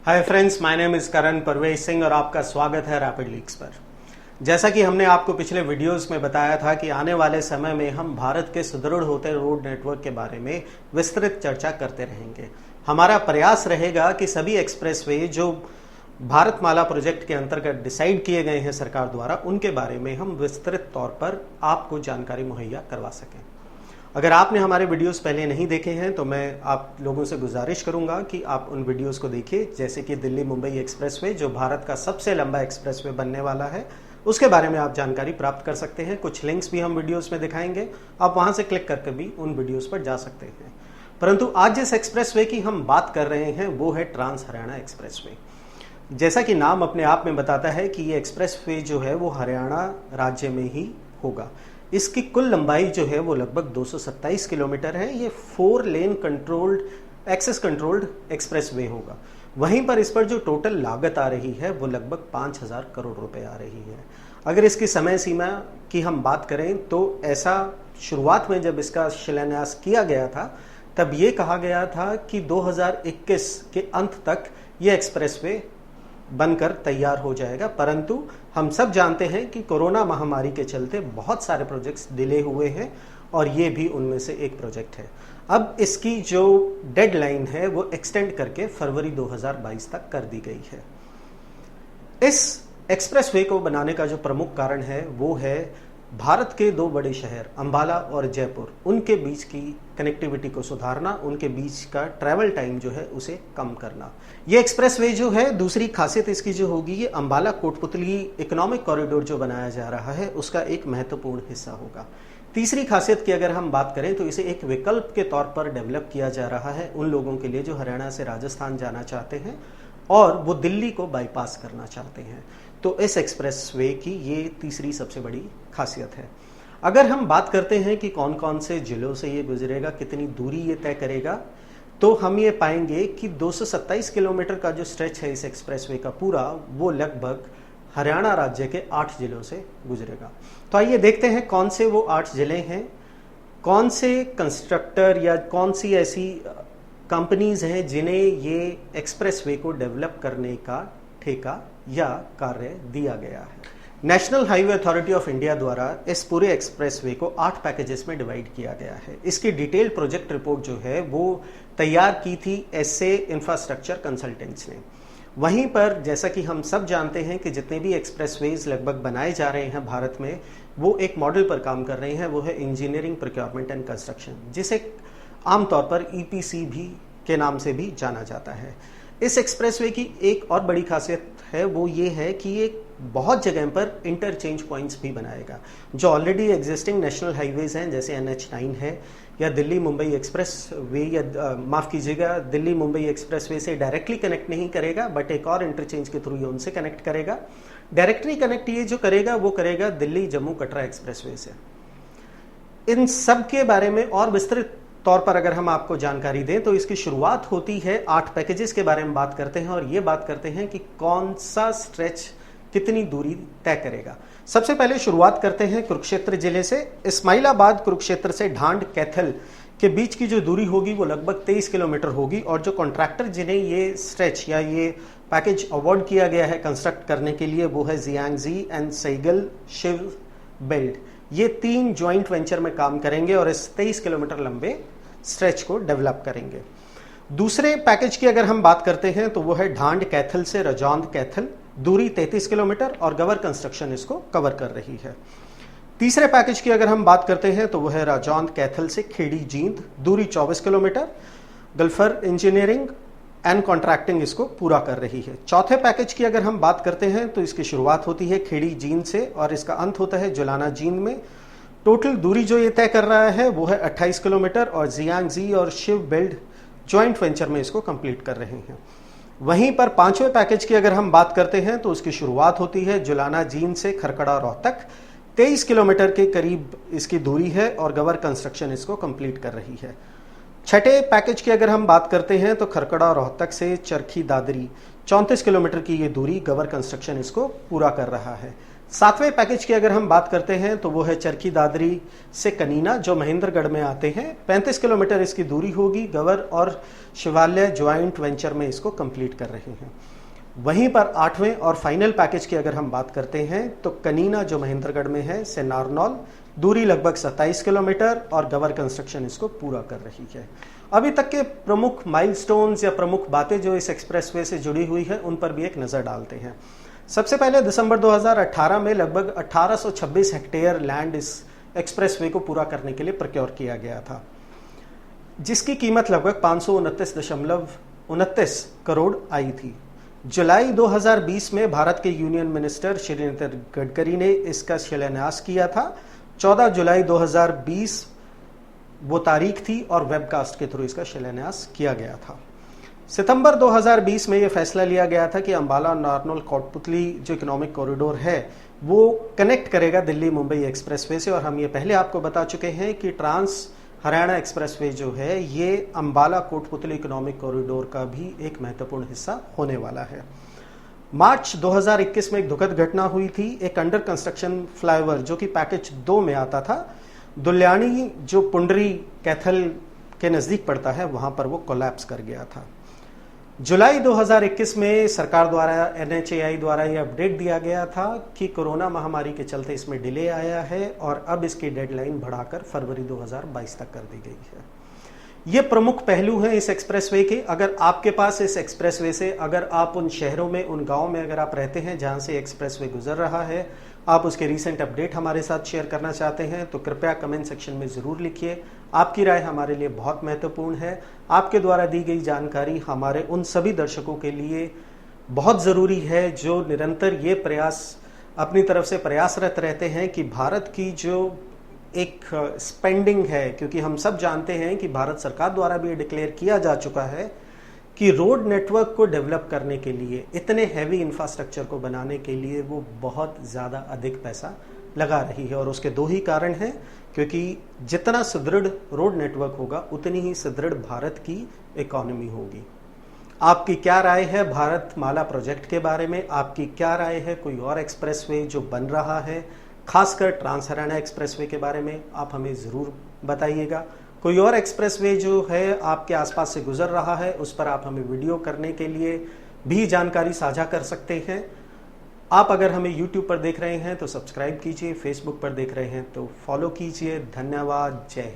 Hi friends, my name is Karan Parvez Singh और आपका स्वागत है रैपिड लीक्स पर। जैसा कि हमने आपको पिछले वीडियोस में बताया था कि आने वाले समय में हम भारत के सुदृढ़ होते रोड नेटवर्क के बारे में विस्तृत चर्चा करते रहेंगे। हमारा प्रयास रहेगा कि सभी एक्सप्रेसवे जो भारतमाला प्रोजेक्ट के अंतर्गत डिसाइड किए गए हैं सरकार द्वारा, उनके बारे में हम विस्तृत तौर पर आपको जानकारी मुहैया करवा सकें। अगर आपने हमारे वीडियोस पहले नहीं देखे हैं तो मैं आप लोगों से गुजारिश करूंगा कि आप उन वीडियोस को देखिए, जैसे कि दिल्ली मुंबई एक्सप्रेसवे जो भारत का सबसे लंबा एक्सप्रेसवे बनने वाला है, उसके बारे में आप जानकारी प्राप्त कर सकते हैं। कुछ लिंक्स भी हम वीडियोस में दिखाएंगे, आप वहां से क्लिक करके भी उन वीडियोस पर जा सकते हैं। परंतु आज जिस एक्सप्रेसवे की हम बात कर रहे हैं वो है ट्रांस हरियाणा एक्सप्रेसवे। जैसा कि नाम अपने आप में बताता है कि ये एक्सप्रेसवे जो है वो हरियाणा राज्य में ही होगा। इसकी कुल लंबाई जो है वो लगभग 227 किलोमीटर है। ये 4 लेन कंट्रोल्ड एक्सेस कंट्रोल्ड एक्सप्रेसवे होगा। वहीं पर इस पर जो टोटल लागत आ रही है वो लगभग 5,000 करोड़ रुपए आ रही है। अगर इसकी समय सीमा की हम बात करें तो ऐसा शुरुआत में जब इसका शिलान्यास किया गया था तब ये कहा गया था कि 2021 के अंत तक ये एक्सप्रेसवे बनकर तैयार हो जाएगा, परंतु हम सब जानते हैं कि कोरोना महामारी के चलते बहुत सारे प्रोजेक्ट्स डिले हुए हैं और ये भी उनमें से एक प्रोजेक्ट है। अब इसकी जो डेडलाइन है वो एक्सटेंड करके फरवरी 2022 तक कर दी गई है। इस एक्सप्रेसवे को बनाने का जो प्रमुख कारण है वो है भारत के 2 बड़े शहर अंबाला और जयपुर, उनके बीच की कनेक्टिविटी को सुधारना, उनके बीच का ट्रैवल टाइम जो है उसे कम करना। ये एक्सप्रेसवे जो है, दूसरी खासियत इसकी जो होगी, ये अंबाला कोटपुतली इकोनॉमिक कॉरिडोर जो बनाया जा रहा है उसका एक महत्वपूर्ण हिस्सा होगा। तीसरी खासियत की अगर हम बात करें तो इसे एक विकल्प के तौर पर डेवलप किया जा रहा है उन लोगों के लिए जो हरियाणा से राजस्थान जाना चाहते हैं और वो दिल्ली को बाईपास करना चाहते हैं। तो इस एक्सप्रेसवे की ये तीसरी सबसे बड़ी खासियत है। अगर हम बात करते हैं कि कौन कौन से जिलों से ये गुजरेगा, कितनी दूरी ये तय करेगा, तो हम ये पाएंगे कि 227 किलोमीटर का जो स्ट्रेच है इस एक्सप्रेसवे का पूरा, वो लगभग हरियाणा राज्य के 8 जिलों से गुजरेगा। तो आइए देखते हैं कौन से वो 8 जिले हैं, कौन से कंस्ट्रक्टर या कौन सी ऐसी कंपनीज हैं जिन्हें ये एक्सप्रेसवे को डेवलप करने का ठेका या कार्य दिया गया है। National highway authority of India द्वारा इस पूरे एक्सप्रेसवे को 8 पैकेजेस में डिवाइड किया गया है। इसकी डिटेल प्रोजेक्ट रिपोर्ट जो है वो तैयार की थी एसए इंफ्रास्ट्रक्चर कंसल्टेंट्स ने। वहीं पर जैसा कि हम सब जानते हैं कि जितने भी एक्सप्रेसवेज लगभग बनाए जा रहे हैं भारत में, वो एक मॉडल पर काम कर रहे हैं, वो है इंजीनियरिंग प्रोक्योरमेंट एंड कंस्ट्रक्शन, जिसे आमतौर पर ईपीसी भी के नाम से भी जाना जाता है। इस एक्सप्रेसवे की एक और बड़ी खासियत है वो ये है कि ये बहुत जगह पर इंटरचेंज पॉइंट्स भी बनाएगा। जो ऑलरेडी एग्जिस्टिंग नेशनल हाईवेज हैं जैसे NH9 है या दिल्ली मुंबई एक्सप्रेस वे, या माफ़ कीजिएगा, दिल्ली मुंबई एक्सप्रेस वे से डायरेक्टली कनेक्ट नहीं करेगा बट एक और इंटरचेंज के थ्रू ये उनसे कनेक्ट करेगा। डायरेक्टली कनेक्ट ये जो करेगा वो करेगा दिल्ली जम्मू कटरा एक्सप्रेस वे से। इन सब के बारे में और विस्तृत तौर पर अगर हम आपको जानकारी दें तो इसकी शुरुआत होती है 8 पैकेजेस के बारे में बात करते हैं और ये बात करते हैं कि कौन सा स्ट्रेच कितनी दूरी तय करेगा। सबसे पहले शुरुआत करते हैं कुरुक्षेत्र जिले से। इस्माइलाबाद कुरुक्षेत्र से ढांड कैथल के बीच की जो दूरी होगी वो लगभग 23 किलोमीटर होगी और जो कॉन्ट्रैक्टर जिन्हें ये स्ट्रेच या ये पैकेज अवार्ड किया गया है कंस्ट्रक्ट करने के लिए वो है जियांगजी एंड सैगल शिव बिल्ड। ये 3 ज्वाइंट वेंचर में काम करेंगे और इस 23 किलोमीटर लंबे स्ट्रेच को डेवलप करेंगे। दूसरे पैकेज की अगर हम बात करते हैं तो वो है ढांड कैथल से रजौंद कैथल, दूरी 33 किलोमीटर और गवर कंस्ट्रक्शन इसको कवर कर रही है। तीसरे पैकेज की अगर हम बात करते हैं तो वो है रजौंद कैथल से खेड़ी जींद, दूरी 24 किलोमीटर, गल्फर इंजीनियरिंग एंड कॉन्ट्रैक्टिंग इसको पूरा कर रही है। चौथे पैकेज की अगर हम बात करते हैं तो इसकी शुरुआत होती है खेड़ी जींद से और इसका अंत होता है जुलाना जींद में। टोटल दूरी जो ये तय कर रहा है वो है 28 किलोमीटर और जियांगजी और शिव बिल्ड ज्वाइंट वेंचर में इसको कंप्लीट कर रहे हैं। वहीं पर 5वें पैकेज की अगर हम बात करते हैं तो उसकी शुरुआत होती है जुलाना जींद से खरकड़ा रोहतक, 23 किलोमीटर के करीब इसकी दूरी है और गवर कंस्ट्रक्शन इसको कंप्लीट कर रही है। छठे पैकेज की अगर हम बात करते हैं तो खरकड़ा रोहतक से चरखी दादरी 34 किलोमीटर की ये दूरी, गवर कंस्ट्रक्शन इसको पूरा कर रहा है। सातवें पैकेज की अगर हम बात करते हैं तो वो है चरखी दादरी से कनीना, जो महेंद्रगढ़ में आते हैं। 35 किलोमीटर इसकी दूरी होगी। गवर और शिवालय ज्वाइंट वेंचर में इसको कंप्लीट कर रहे हैं। वहीं पर आठवें और फाइनल पैकेज की अगर हम बात करते हैं तो कनीना, जो महेंद्रगढ़ में है, से नारनौल, दूरी लगभग 27 किलोमीटर, और गवर कंस्ट्रक्शन इसको पूरा कर रही है। अभी तक के प्रमुख माइलस्टोन्स या प्रमुख बातें जो इस एक्सप्रेसवे से जुड़ी हुई है उन पर भी एक नज़र डालते हैं। सबसे पहले दिसंबर 2018 में लगभग 1826 हेक्टेयर लैंड इस एक्सप्रेसवे को पूरा करने के लिए प्रोक्योर किया गया था, जिसकी कीमत लगभग 529.29 करोड़ आई थी। जुलाई 2020 में भारत के यूनियन मिनिस्टर श्री नितिन गडकरी ने इसका शिलान्यास किया था। 14 जुलाई 2020 वो तारीख थी और वेबकास्ट के थ्रू इसका शिलान्यास किया गया था। सितंबर 2020 में ये फैसला लिया गया था कि अंबाला नारनौल कोटपुतली जो इकोनॉमिक कॉरिडोर है वो कनेक्ट करेगा दिल्ली मुंबई एक्सप्रेसवे से। और हम ये पहले आपको बता चुके हैं कि ट्रांस हरियाणा एक्सप्रेसवे जो है ये अंबाला कोटपुतली इकोनॉमिक कॉरिडोर का भी एक महत्वपूर्ण हिस्सा होने वाला है। मार्च 2021 में एक दुखद घटना हुई थी। एक अंडर कंस्ट्रक्शन फ्लाईओवर जो कि पैकेज 2 में आता था, दुल्याणी जो पुंडरी कैथल के नज़दीक पड़ता है, वहां पर वो कोलैप्स कर गया था। जुलाई 2021 में सरकार द्वारा NHAI द्वारा ये अपडेट दिया गया था कि कोरोना महामारी के चलते इसमें डिले आया है और अब इसकी डेडलाइन बढ़ाकर फरवरी 2022 तक कर दी गई है। ये प्रमुख पहलू हैं इस एक्सप्रेसवे के। अगर आपके पास इस एक्सप्रेसवे से, अगर आप उन शहरों में, उन गाँव में अगर आप रहते हैं जहाँ से एक्सप्रेसवे गुजर रहा है, आप उसके रीसेंट अपडेट हमारे साथ शेयर करना चाहते हैं तो कृपया कमेंट सेक्शन में ज़रूर लिखिए। आपकी राय हमारे लिए बहुत महत्वपूर्ण है। आपके द्वारा दी गई जानकारी हमारे उन सभी दर्शकों के लिए बहुत ज़रूरी है जो निरंतर ये प्रयास अपनी तरफ से प्रयासरत रहते हैं कि भारत की जो एक स्पेंडिंग है, क्योंकि हम सब जानते हैं कि भारत सरकार द्वारा भी डिक्लेयर किया जा चुका है कि रोड नेटवर्क को डेवलप करने के लिए, इतने हैवी इंफ्रास्ट्रक्चर को बनाने के लिए वो बहुत ज़्यादा अधिक पैसा लगा रही है। और उसके 2 ही कारण हैं, क्योंकि जितना सुदृढ़ रोड नेटवर्क होगा उतनी ही सुदृढ़ भारत की इकोनॉमी होगी। आपकी क्या राय है भारत माला प्रोजेक्ट के बारे में? आपकी क्या राय है कोई और एक्सप्रेसवे जो बन रहा है, खासकर ट्रांस हरियाणा एक्सप्रेसवे के बारे में? आप हमें ज़रूर बताइएगा। कोई और एक्सप्रेसवे जो है आपके आसपास से गुजर रहा है उस पर आप हमें वीडियो करने के लिए भी जानकारी साझा कर सकते हैं। आप अगर हमें YouTube पर देख रहे हैं तो सब्सक्राइब कीजिए, Facebook पर देख रहे हैं तो फॉलो कीजिए। धन्यवाद। जय हिंद।